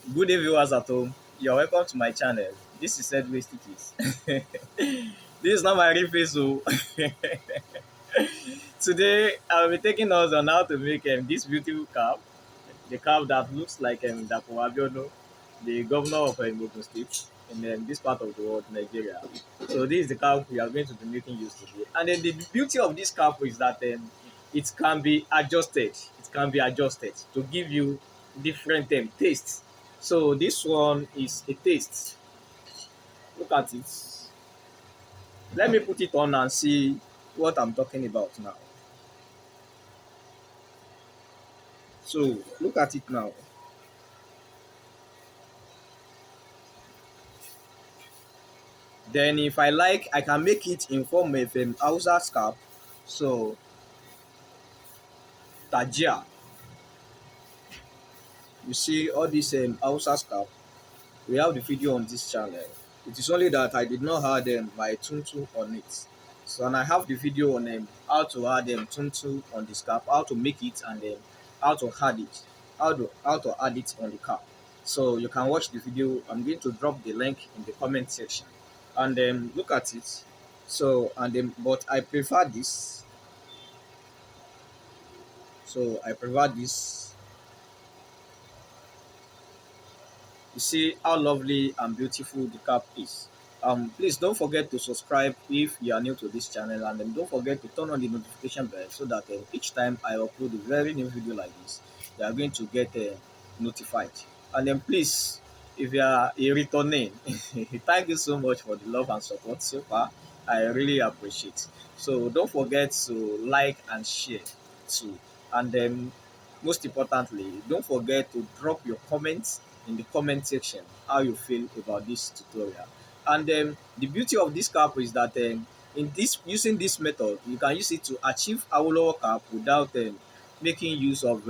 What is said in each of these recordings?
Good day, viewers at home. You're welcome to my channel. This is Headway Stitches. This is not my real face, so today I'll be taking us on how to make this beautiful cap. The cap that looks like Dapo Abiono, the governor of Ogun State in this part of the world, Nigeria. So this is the cap we are going to be making use today. And then the beauty of this cap is that it can be adjusted. It can be adjusted to give you different tastes. So this one is a taste. Look at it. Let me put it on and see what I'm talking about now. So look at it now. Then if I like, I can make it in form of Hausa scarf. So Tajia, you see all this Hausa scarf. We have the video on this channel. It is only that I did not add my tuntu on it. So and I have the video on how to add tuntu on the scarf, how to make it, and how to add it, how to add it on the cap. So you can watch the video. I'm going to drop the link in the comment section, and look at it. So and but I prefer this. So I prefer this. You see how lovely and beautiful the cap is. Please don't forget to subscribe if you are new to this channel, and don't forget to turn on the notification bell so that each time I upload a very new video like this, you are going to get notified. And then please, if you are a returning, thank you so much for the love and support so far. I really appreciate. So don't forget to like and share too. And then most importantly, don't forget to drop your comments in the comment section how you feel about this tutorial. And the beauty of this cap is that in this using this method, you can use it to achieve a lower cap without making use of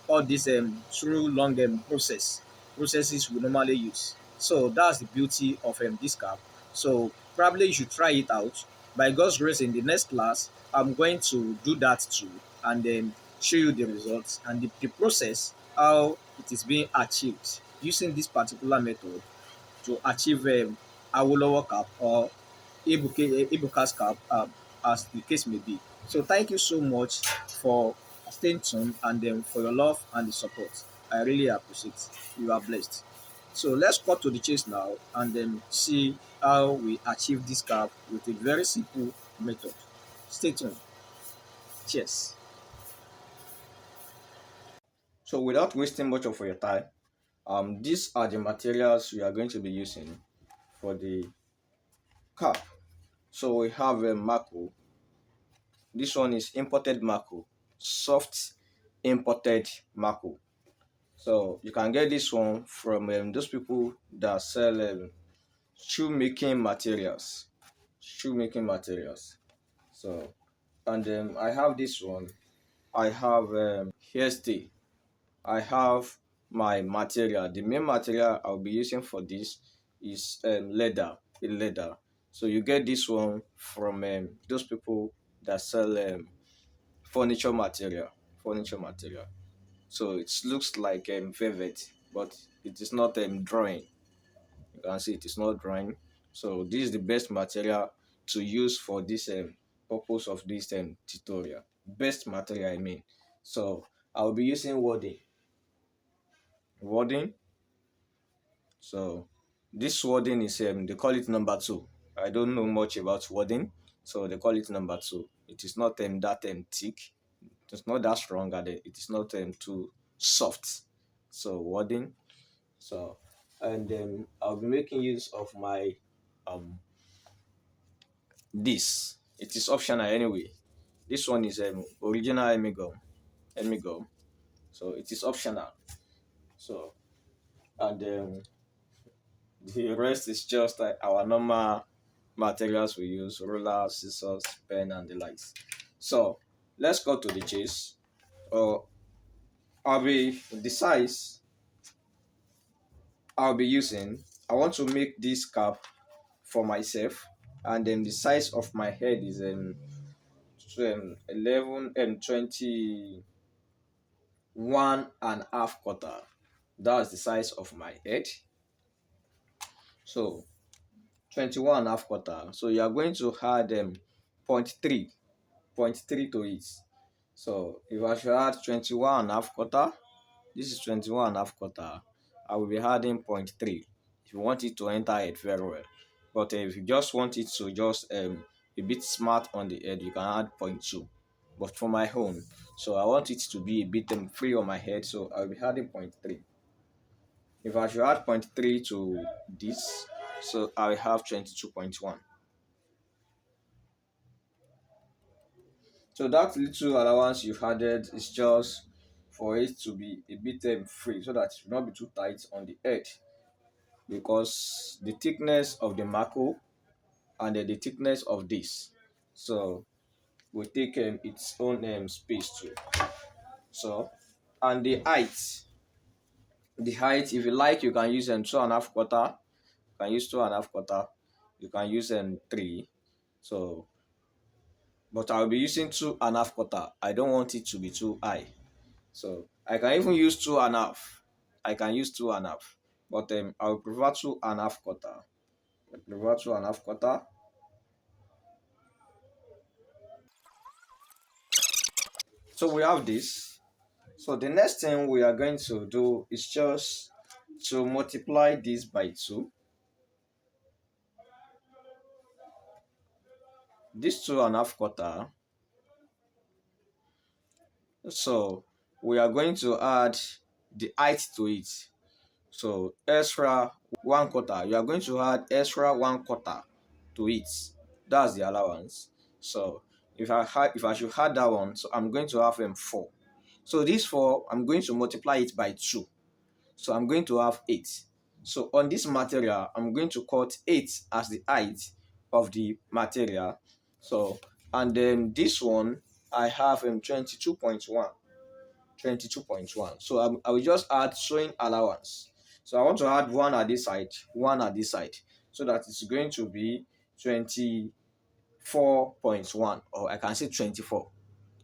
all these through long processes we normally use. So that's the beauty of this cap. So probably you should try it out. By God's grace, in the next class, I'm going to do that too, and then show you the results and the process how it is being achieved using this particular method to achieve Awolowo cap or Ibuka's cap, as the case may be. So thank you so much for staying tuned and for your love and the support. I really appreciate. You are blessed. So let's cut to the chase now and then see how we achieve this cap with a very simple method. Stay tuned. Cheers. So without wasting much of your time, these are the materials we are going to be using for the cap. So we have a Maco. This one is imported Maco, soft imported Maco. So you can get this one from those people that sell shoemaking materials. Shoemaking materials. So and I have this one. I have hairstay. I have my material. The main material I'll be using for this is leather, a leather. So you get this one from those people that sell furniture material, furniture material. So it looks like velvet, but it is not drawing. You can see it is not drawing. So this is the best material to use for this purpose of this tutorial. Best material, I mean. So I'll be using wording. So this wording is they call it number two. I don't know much about wording, so they call it number two. It is not that thick. It's not that strong, and it is not too soft. So wording. So and I'll be making use of my this. It is optional anyway. This one is original Emigum. So it is optional. So and the rest is just like our normal materials we use: ruler, scissors, pen, and the likes. So let's go to the chase. I'll be the size I'll be using. I want to make this cap for myself, and then the size of my head is 11 and 21 and half quarter. That's the size of my head. So 21 and half quarter. So you are going to add point 3 to it. So if I should add 21 and half quarter, this is 21 and half quarter. I will be adding point 3 if you want it to enter it very well. But if you just want it to just a bit smart on the head, you can add point 2. But for my own, so I want it to be a bit free on my head, so I'll be adding point 3. If I should add point 3 to this, so I will have 22.1. So that little allowance you've added is just for it to be a bit free so that it will not be too tight on the head, because the thickness of the Maco and the thickness of this so will take its own space too. So and the height, if you like, you can use 2.5 quarter, you can use 2.5 quarter, you can use 3. So but I'll be using 2.5 quarter. I don't want it to be too high. So I can even use 2.5. I can use 2.5. But I would prefer 2.5 quarter. I prefer 2.5 quarter. So we have this. So the next thing we are going to do is just to multiply this by 2. This 2.5 quarter. So we are going to add the height to it. So extra 1 quarter. You are going to add extra 1 quarter to it. That's the allowance. So if I should add that one, so I'm going to have 4. So this 4, I'm going to multiply it by 2. So I'm going to have 8. So on this material, I'm going to cut 8 as the height of the material. So and then this one, I have 22.1. 22.1. So I will just add sewing allowance. So I want to add one at this side, one at this side, so that it's going to be 24.1, or I can say 24.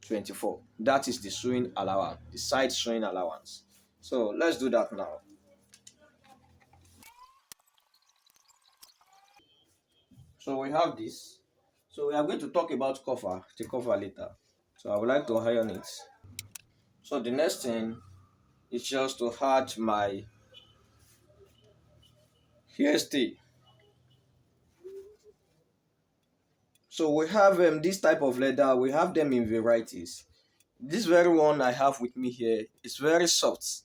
24. That is the sewing allowance, the side sewing allowance. So let's do that now. So we have this. So we are going to talk about the cover later. So I would like to iron it. So the next thing is just to add my hairstay. So we have this type of leather. We have them in varieties. This very one I have with me here is very soft.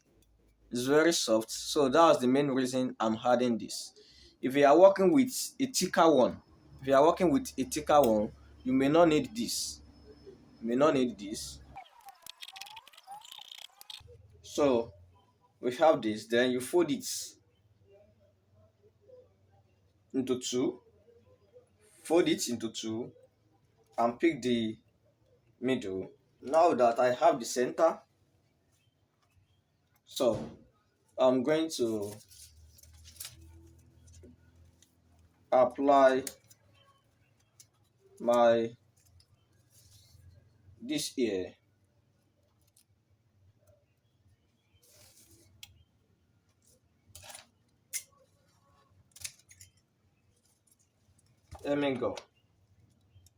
It's very soft. So that's the main reason I'm adding this. If you are working with a thicker one, if you are working with a thicker one, you may not need this. You may not need this. So we have this. Then you fold it into two. Fold it into two and pick the middle. Now that I have the center, so I'm going to apply my this here. Let me go.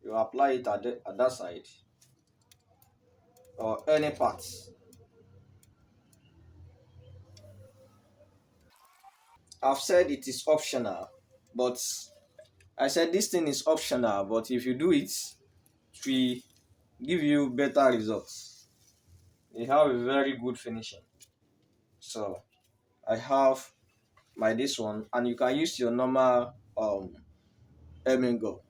You apply it at that side or any part. I've said it is optional, but I said this thing is optional, but if you do it, it will give you better results. You have a very good finishing. So I have my this one, and you can use your normal Emingo.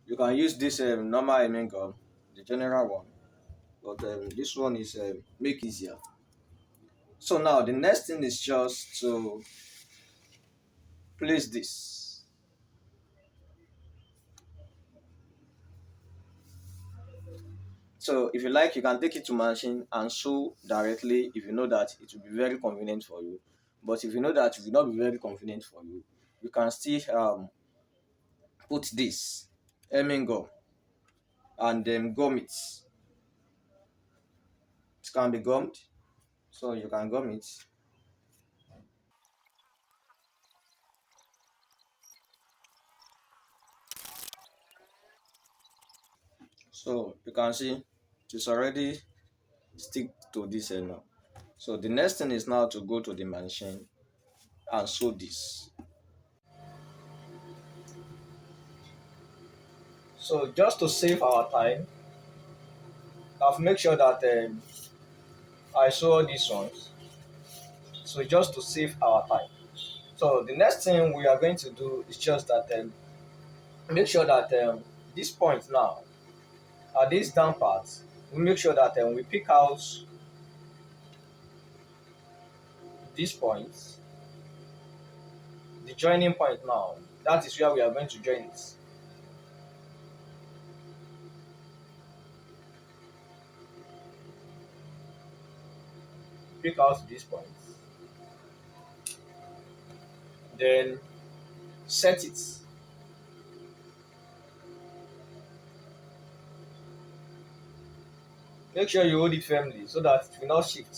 You can use this normal Emingo, the general one, but this one is make easier. So now the next thing is just to place this. So if you like, you can take it to machine and sew directly if you know that it will be very convenient for you. But if you know that it will not be very convenient for you, you can still put this hemming gum and then gum it. It can be gummed. So you can gum it. So you can see it's already stick to this now. So the next thing is now to go to the machine and sew this. So just to save our time, I've make sure that I sew all these ones. So just to save our time. So the next thing we are going to do is just that make sure that this point now, at this down part, we make sure that we pick out these points, the joining point now. That is where we are going to join it. Pick out these points, then set it. Make sure you hold it firmly so that it will not shift.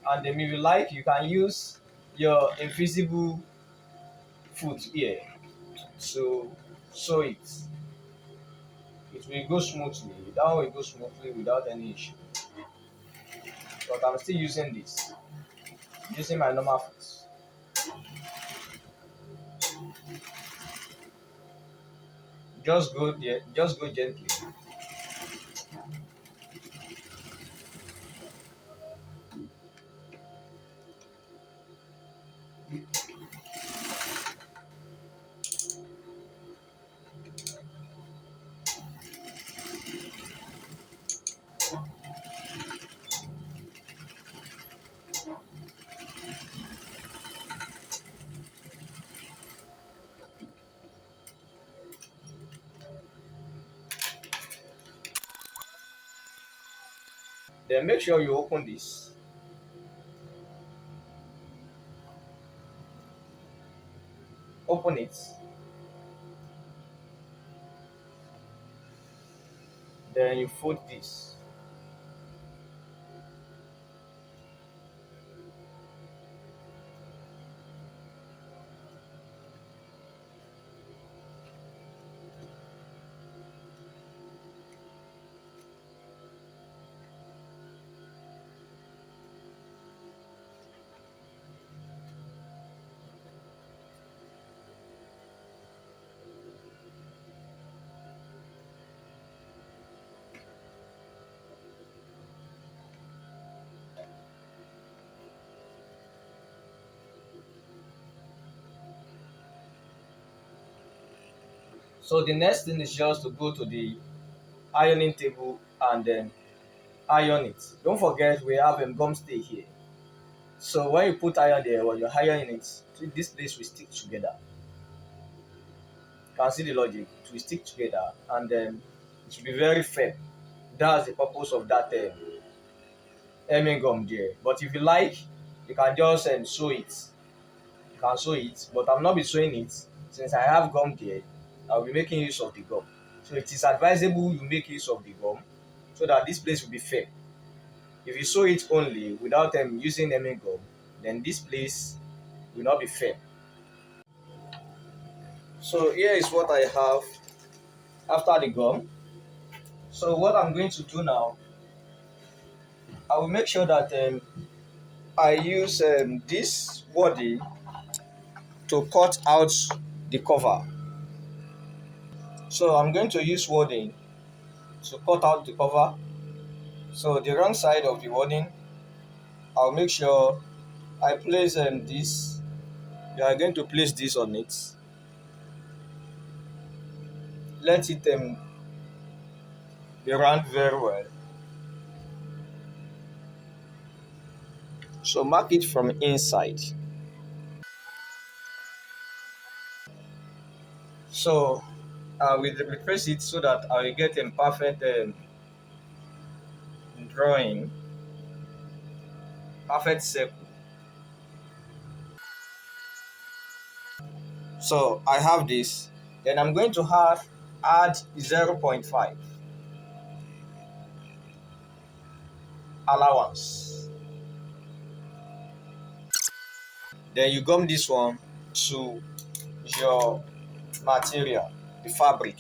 And then if you like, you can use your invisible foot here to sew it. It will go smoothly. That will go smoothly without any issue. But I'm still using this, using my normal foot. Just go there, just go gently. Then make sure you open this. Open it. Then you fold this. So the next thing is just to go to the ironing table and then iron it. Don't forget we have a gum stay here. So when you put iron there, when you're ironing it, this place will stick together. You can see the logic. It will stick together and then it will be very firm. That's the purpose of that hemming gum there. But if you like, you can just sew it. You can sew it, but I'm not be sewing it since I have gum there. I'll be making use of the gum. So it is advisable you make use of the gum so that this place will be firm. If you sew it only without using hemming gum, then this place will not be firm. So here is what I have after the gum. So what I'm going to do now, I will make sure that I use this body to cut out the cover. So I'm going to use wording to cut out the cover. So the wrong side of the wording, I'll make sure I place this. You are going to place this on it. Let it be round very well. So mark it from inside. So I will replace it so that I will get a perfect drawing, perfect circle. So I have this. Then I'm going to add 0.5 allowance. Then you gum this one to your material, the fabric.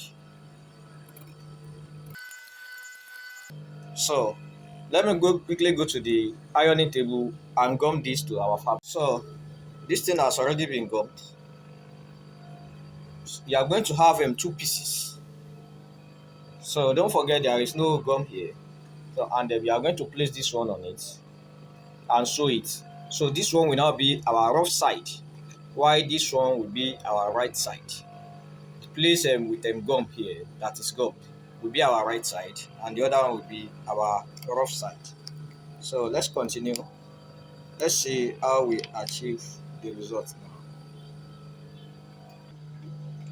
So let me go quickly go to the ironing table and gum this to our fabric. So this thing has already been gummed. You are going to have two pieces. So don't forget there is no gum here. So and then we are going to place this one on it and sew it. So this one will now be our rough side, while this one will be our right side. Place with gum here, that is gum, will be our right side, and the other one will be our rough side. So let's continue. Let's see how we achieve the result now.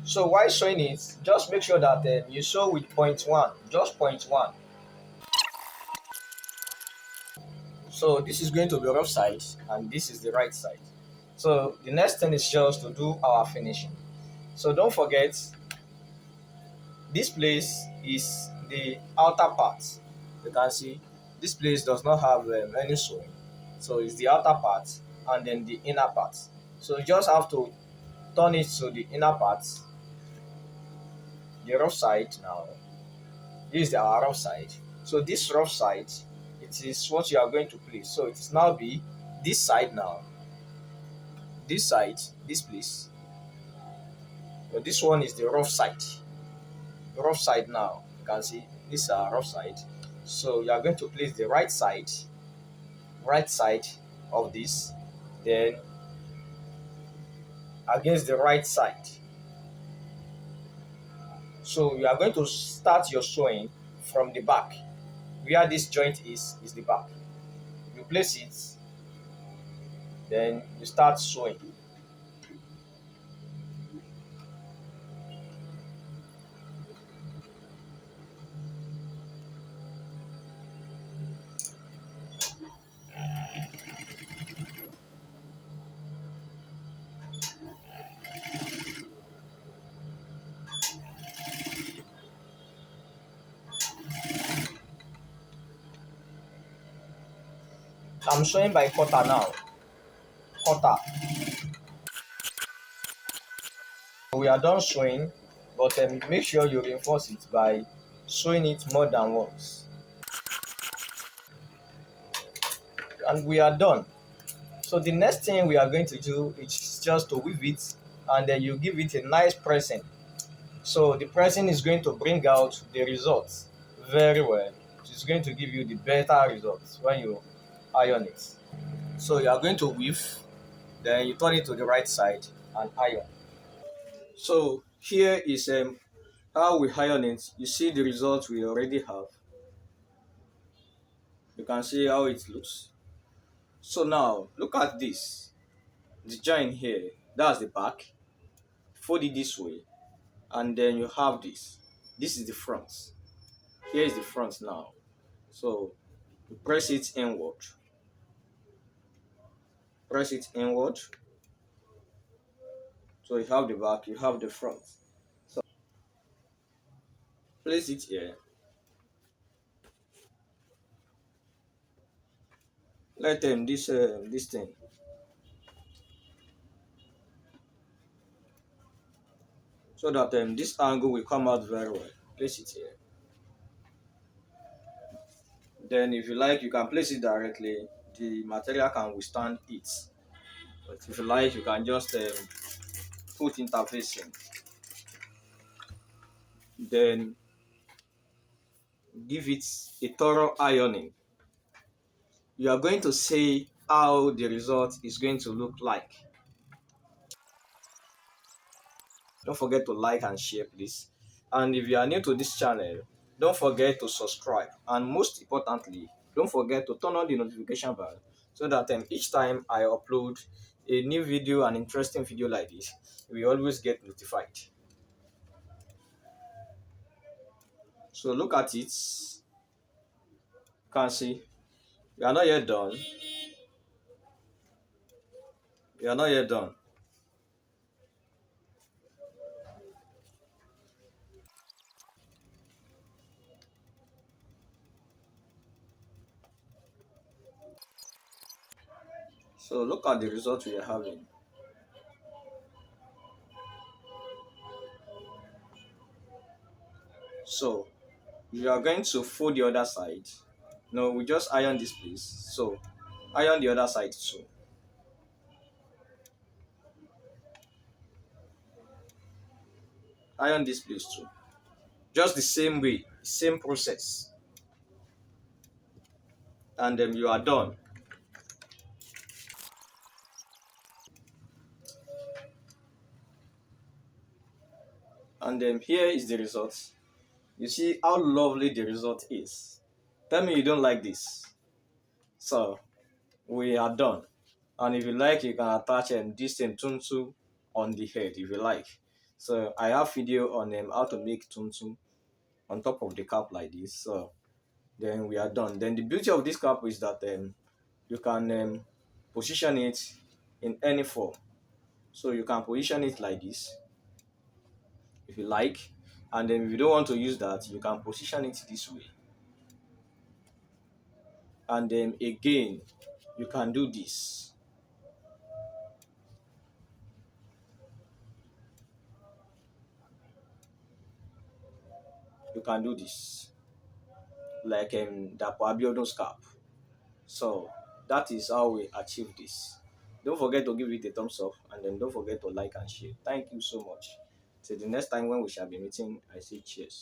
So while sewing it, just make sure that you sew with point one, just point one. So this is going to be rough side, and this is the right side. So the next thing is just to do our finishing. So don't forget, this place is the outer part. You can see this place does not have any sewing. So it's the outer part and then the inner part. So you just have to turn it to the inner part, the rough side now. This is our rough side. So this rough side, it is what you are going to place. So it is now be this side now. This side, this place. So this one is the rough side. The rough side now. You can see this is our rough side. So you are going to place the right side of this, then against the right side. So you are going to start your sewing from the back. Where this joint is the back. You place it, then you start sewing. I'm sewing by quarter now. Quarter. We are done sewing, but make sure you reinforce it by sewing it more than once. And we are done. So the next thing we are going to do is just to weave it, and then you give it a nice pressing. So the pressing is going to bring out the results very well. It's going to give you the better results when you iron it. So you are going to weave, then you turn it to the right side and iron. So here is how we iron it. You see the results we already have. You can see how it looks. So now look at this. The joint here, that's the back. Fold it this way, and then you have this. This is the front. Here is the front now. So you press it inward. Press it inward. So you have the back, you have the front. So place it here. Let them this thing. So that this angle will come out very well. Place it here. Then if you like, you can place it directly. The material can withstand it. But if you like, you can just put interfacing. Then give it a thorough ironing. You are going to see how the result is going to look like. Don't forget to like and share, please. And if you are new to this channel, don't forget to subscribe. And most importantly, don't forget to turn on the notification bell so that each time I upload a new video, an interesting video like this, we always get notified. So look at it. You can see we are not yet done. We are not yet done. So look at the result we are having. So we are going to fold the other side. No, we just iron this place. So iron the other side too. Iron this place too. Just the same way, same process. And then you are done. And then here is the result. You see how lovely the result is. Tell me you don't like this. So we are done. And if you like, you can attach this tuntu on the head if you like. So I have video on how to make tuntu on top of the cap like this. So then we are done. Then the beauty of this cap is that you can position it in any form. So you can position it like this if you like, and then if you don't want to use that, you can position it this way. And then again, you can do this. You can do this like Dapo Abiodun's cap. So that is how we achieve this. Don't forget to give it a thumbs up, and then don't forget to like and share. Thank you so much. Till the next time when we shall be meeting, I say cheers.